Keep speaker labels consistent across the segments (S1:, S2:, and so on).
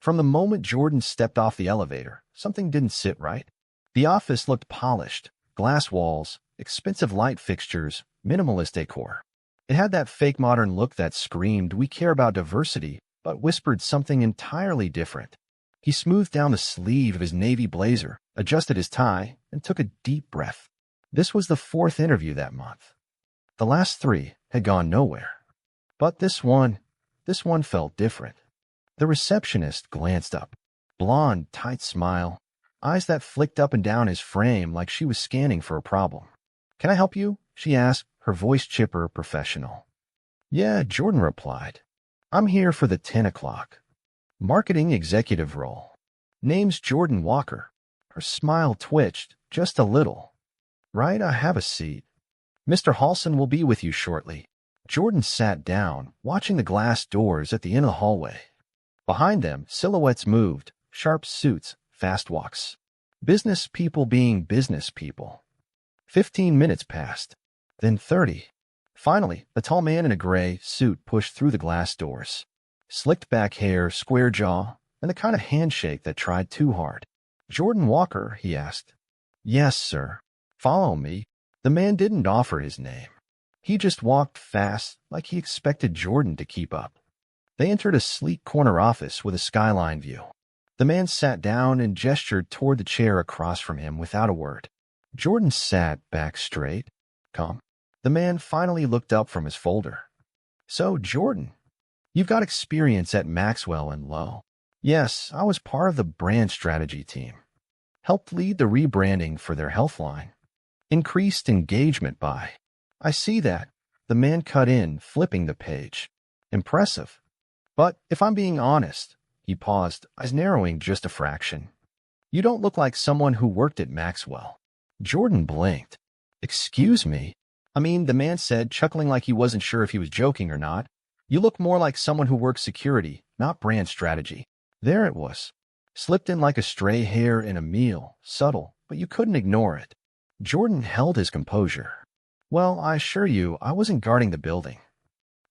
S1: From the moment Jordan stepped off the elevator, something didn't sit right. The office looked polished, glass walls, expensive light fixtures, minimalist decor. It had that fake modern look that screamed, "We care about diversity," but whispered something entirely different. He smoothed down the sleeve of his navy blazer, adjusted his tie, and took a deep breath. This was the fourth interview that month. The last three had gone nowhere. But this one felt different. The receptionist glanced up. Blonde, tight smile, eyes that flicked up and down his frame like she was scanning for a problem. "Can I help you?" she asked, her voice chipper, professional. "Yeah," Jordan replied. "I'm here for the 10 o'clock. Marketing executive role. Name's Jordan Walker." Her smile twitched, just a little. "Right, I have a seat. Mr. Halson will be with you shortly." Jordan sat down, watching the glass doors at the end of the hallway. Behind them, silhouettes moved, sharp suits, fast walks. Business people being business people. 15 minutes passed, then 30. Finally, a tall man in a gray suit pushed through the glass doors. Slicked back hair, square jaw, and the kind of handshake that tried too hard. "Jordan Walker?" he asked. "Yes, sir. Follow me." The man didn't offer his name. He just walked fast, like he expected Jordan to keep up. They entered a sleek corner office with a skyline view. The man sat down and gestured toward the chair across from him without a word. Jordan sat back straight. "Come." The man finally looked up from his folder. "So, Jordan, you've got experience at Maxwell and Lowe." "Yes, I was part of the brand strategy team. Helped lead the rebranding for their health line. Increased engagement by—" "I see that." The man cut in, flipping the page. "Impressive. But if I'm being honest," he paused, eyes narrowing just a fraction, "you don't look like someone who worked at Maxwell." Jordan blinked. "Excuse me?" "I mean," the man said, chuckling like he wasn't sure if he was joking or not, "you look more like someone who works security, not brand strategy." There it was. Slipped in like a stray hair in a meal, subtle, but you couldn't ignore it. Jordan held his composure. "Well, I assure you, I wasn't guarding the building.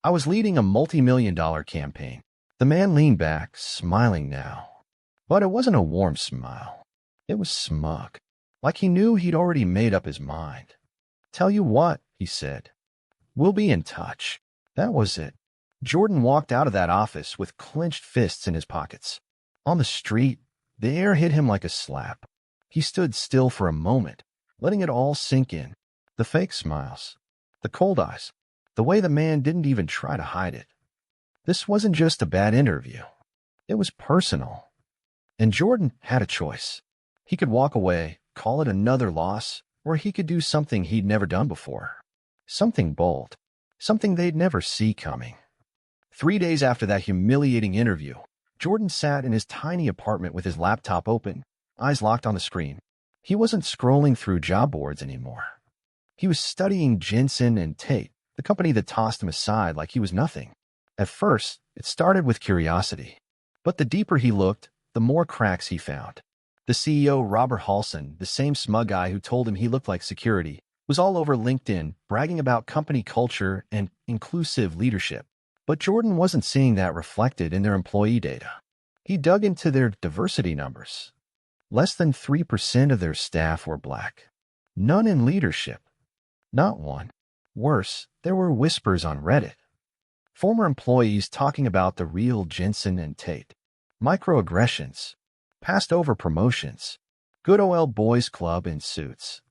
S1: I was leading a multi-million-dollar campaign." The man leaned back, smiling now. But it wasn't a warm smile. It was smug, like he knew he'd already made up his mind. "Tell you what," he said. "We'll be in touch." That was it. Jordan walked out of that office with clenched fists in his pockets. On the street, the air hit him like a slap. He stood still for a moment, letting it all sink in. The fake smiles, the cold eyes, the way the man didn't even try to hide it. This wasn't just a bad interview. It was personal. And Jordan had a choice. He could walk away, call it another loss, or he could do something he'd never done before. Something bold. Something they'd never see coming. 3 days after that humiliating interview, Jordan sat in his tiny apartment with his laptop open, eyes locked on the screen. He wasn't scrolling through job boards anymore. He was studying Jensen and Tate, the company that tossed him aside like he was nothing. At first, it started with curiosity. But the deeper he looked, the more cracks he found. The CEO, Robert Halson, the same smug guy who told him he looked like security, was all over LinkedIn bragging about company culture and inclusive leadership. But Jordan wasn't seeing that reflected in their employee data. He dug into their diversity numbers. Less than 3% of their staff were black. None in leadership. Not one. Worse, there were whispers on Reddit. Former employees talking about the real Jensen and Tate. Microaggressions. Passed over promotions. Good old boys club in suits.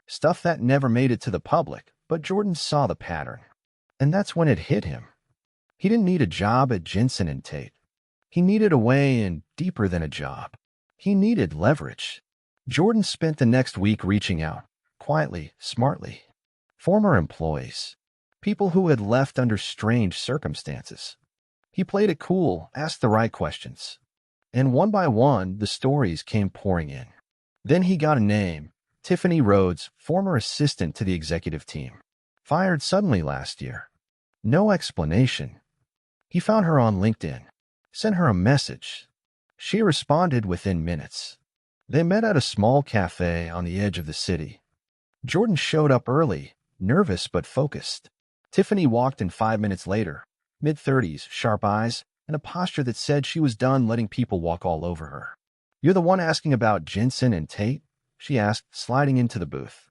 S1: Stuff that never made it to the public, but Jordan saw the pattern. And that's when it hit him. He didn't need a job at Jensen and Tate. He needed a way in deeper than a job. He needed leverage. Jordan spent the next week reaching out, quietly, smartly. Former employees. People who had left under strange circumstances. He played it cool, asked the right questions. And one by one, the stories came pouring in. Then he got a name. Tiffany Rhodes, former assistant to the executive team. Fired suddenly last year. No explanation. He found her on LinkedIn. Sent her a message. She responded within minutes. They met at a small cafe on the edge of the city. Jordan showed up early, nervous but focused. Tiffany walked in 5 minutes later, mid-30s, sharp eyes, and a posture that said she was done letting people walk all over her. "You're the one asking about Jensen and Tate?" she asked, sliding into the booth.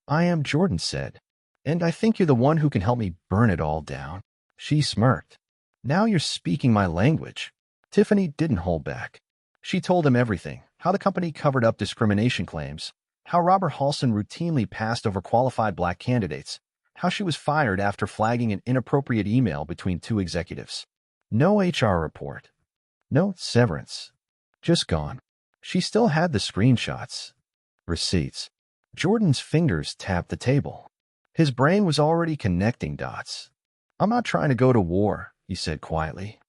S1: "I am," Jordan said. "And I think you're the one who can help me burn it all down." She smirked. "Now you're speaking my language." Tiffany didn't hold back. She told him everything: how the company covered up discrimination claims, how Robert Halson routinely passed over qualified black candidates, how she was fired after flagging an inappropriate email between two executives. No HR report. No severance. Just gone. She still had the screenshots. Receipts. Jordan's fingers tapped the table. His brain was already connecting dots. "I'm not trying to go to war," he said quietly.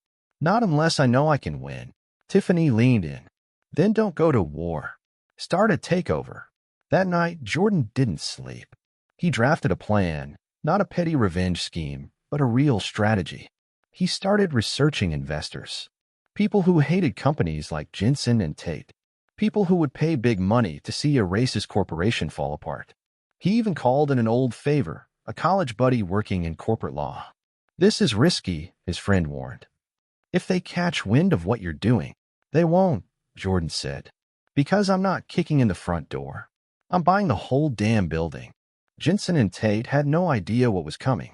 S1: "Not unless I know I can win." Tiffany leaned in. "Then don't go to war. Start a takeover." That night, Jordan didn't sleep. He drafted a plan, not a petty revenge scheme, but a real strategy. He started researching investors. People who hated companies like Jensen and Tate. People who would pay big money to see a racist corporation fall apart. He even called in an old favor, a college buddy working in corporate law. "This is risky," his friend warned. "If they catch wind of what you're doing." "They won't," Jordan said. "Because I'm not kicking in the front door. I'm buying the whole damn building." Jensen and Tate had no idea what was coming.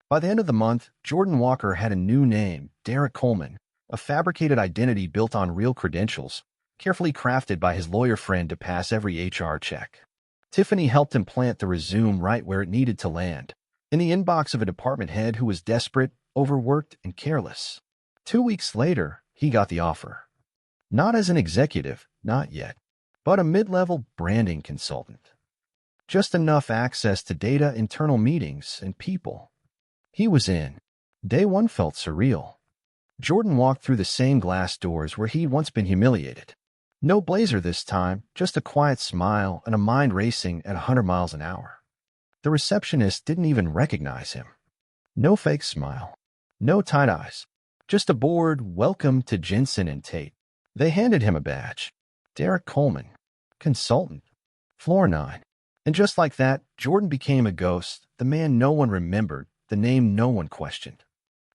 S1: By the end of the month, Jordan Walker had a new name, Derek Coleman, a fabricated identity built on real credentials, carefully crafted by his lawyer friend to pass every HR check. Tiffany helped him plant the resume right where it needed to land, in the inbox of a department head who was desperate, overworked, and careless. 2 weeks later, he got the offer. Not as an executive, not yet, but a mid-level branding consultant. Just enough access to data, internal meetings, and people. He was in. Day one felt surreal. Jordan walked through the same glass doors where he'd once been humiliated. No blazer this time, just a quiet smile and a mind racing at 100 miles an hour. The receptionist didn't even recognize him. No fake smile. No tight eyes. Just a bored "Welcome to Jensen and Tate." They handed him a badge. Derek Coleman. Consultant. Floor 9. And just like that, Jordan became a ghost, the man no one remembered, the name no one questioned.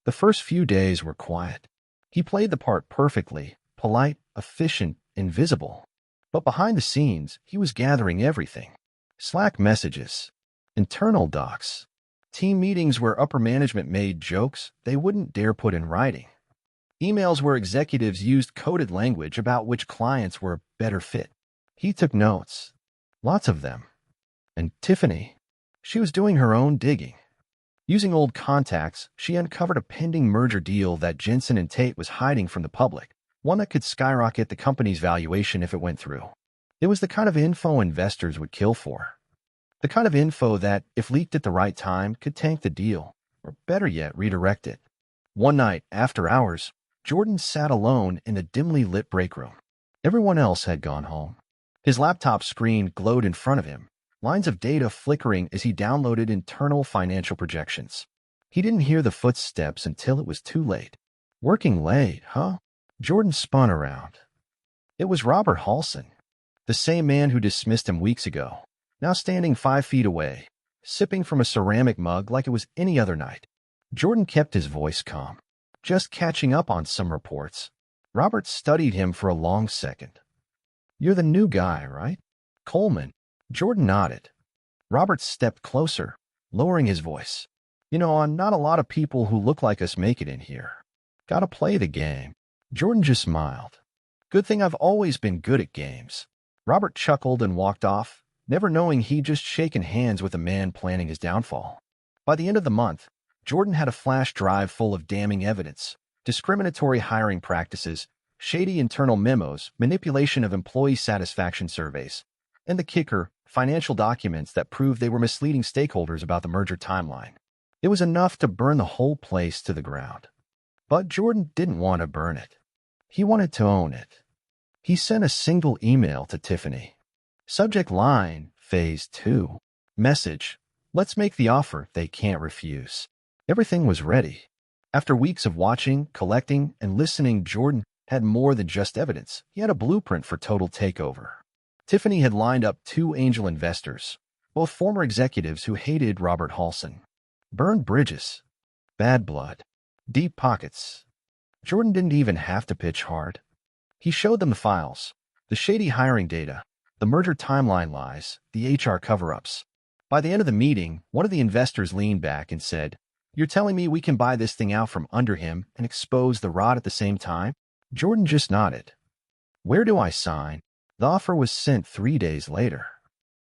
S1: The first few days were quiet. He played the part perfectly, polite, efficient, invisible. But behind the scenes, he was gathering everything. Slack messages, internal docs, team meetings where upper management made jokes they wouldn't dare put in writing, emails where executives used coded language about which clients were a better fit. He took notes. Lots of them. And Tiffany, she was doing her own digging. Using old contacts, she uncovered a pending merger deal that Jensen and Tate was hiding from the public, one that could skyrocket the company's valuation if it went through. It was the kind of info investors would kill for. The kind of info that, if leaked at the right time, could tank the deal, or better yet, redirect it. One night, after hours, Jordan sat alone in a dimly lit break room. Everyone else had gone home. His laptop screen glowed in front of him, lines of data flickering as he downloaded internal financial projections. He didn't hear the footsteps until it was too late. "Working late, huh?" Jordan spun around. It was Robert Halson, the same man who dismissed him weeks ago, now standing 5 feet away, sipping from a ceramic mug like it was any other night. Jordan kept his voice calm, just catching up on some reports. Robert studied him for a long second. "You're the new guy, right? Coleman." Jordan nodded. Robert stepped closer, lowering his voice. Not a lot of people who look like us make it in here. Gotta play the game." Jordan just smiled. "Good thing I've always been good at games." Robert chuckled and walked off, never knowing he'd just shaken hands with a man planning his downfall. By the end of the month, Jordan had a flash drive full of damning evidence, discriminatory hiring practices, shady internal memos, manipulation of employee satisfaction surveys, and the kicker, financial documents that proved they were misleading stakeholders about the merger timeline. It was enough to burn the whole place to the ground. But Jordan didn't want to burn it. He wanted to own it. He sent a single email to Tiffany. Subject line, Phase 2. Message, "Let's make the offer they can't refuse." Everything was ready. After weeks of watching, collecting, and listening, Jordan had more than just evidence. He had a blueprint for total takeover. Tiffany had lined up 2 angel investors, both former executives who hated Robert Halson. Burned bridges. Bad blood. Deep pockets. Jordan didn't even have to pitch hard. He showed them the files, the shady hiring data, the merger timeline lies, the HR cover-ups. By the end of the meeting, one of the investors leaned back and said, "You're telling me we can buy this thing out from under him and expose the rot at the same time?" Jordan just nodded. "Where do I sign?" The offer was sent 3 days later.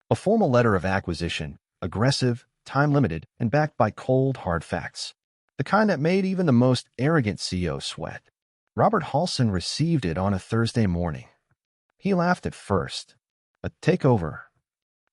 S1: A formal letter of acquisition, aggressive, time-limited, and backed by cold, hard facts. The kind that made even the most arrogant CEO sweat. Robert Halson received it on a Thursday morning. He laughed at first. A takeover.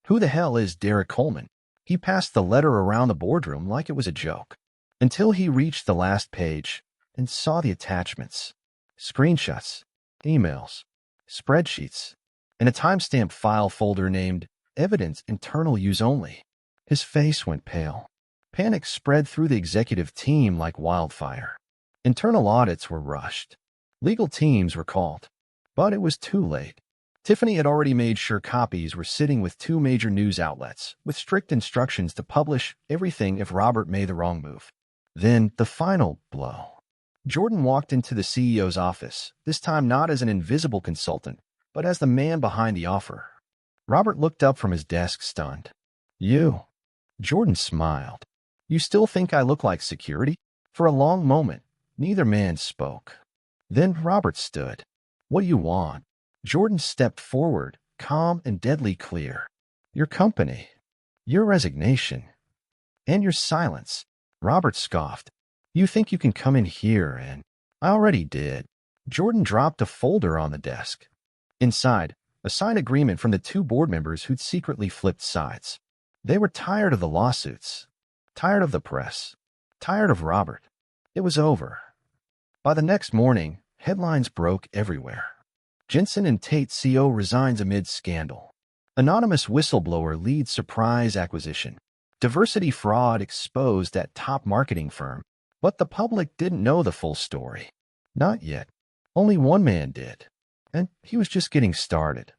S1: Who the hell is Derek Coleman? He passed the letter around the boardroom like it was a joke, until he reached the last page and saw the attachments. Screenshots, emails, spreadsheets, and a timestamped file folder named Evidence Internal Use Only. His face went pale. Panic spread through the executive team like wildfire. Internal audits were rushed. Legal teams were called. But it was too late. Tiffany had already made sure copies were sitting with 2 major news outlets, with strict instructions to publish everything if Robert made the wrong move. Then, the final blow. Jordan walked into the CEO's office, this time not as an invisible consultant, but as the man behind the offer. Robert looked up from his desk, stunned. "You?" Jordan smiled. "You still think I look like security?" For a long moment, neither man spoke. Then Robert stood. "What do you want?" Jordan stepped forward, calm and deadly clear. "Your company. Your resignation. And your silence." Robert scoffed. "You think you can come in here and—" "I already did." Jordan dropped a folder on the desk. Inside, a signed agreement from the 2 board members who'd secretly flipped sides. They were tired of the lawsuits, tired of the press, tired of Robert. It was over. By the next morning, headlines broke everywhere. Jensen and Tate CO resigns amid scandal. Anonymous whistleblower leads surprise acquisition. Diversity fraud exposed at top marketing firm. But the public didn't know the full story. Not yet. Only one man did. And he was just getting started.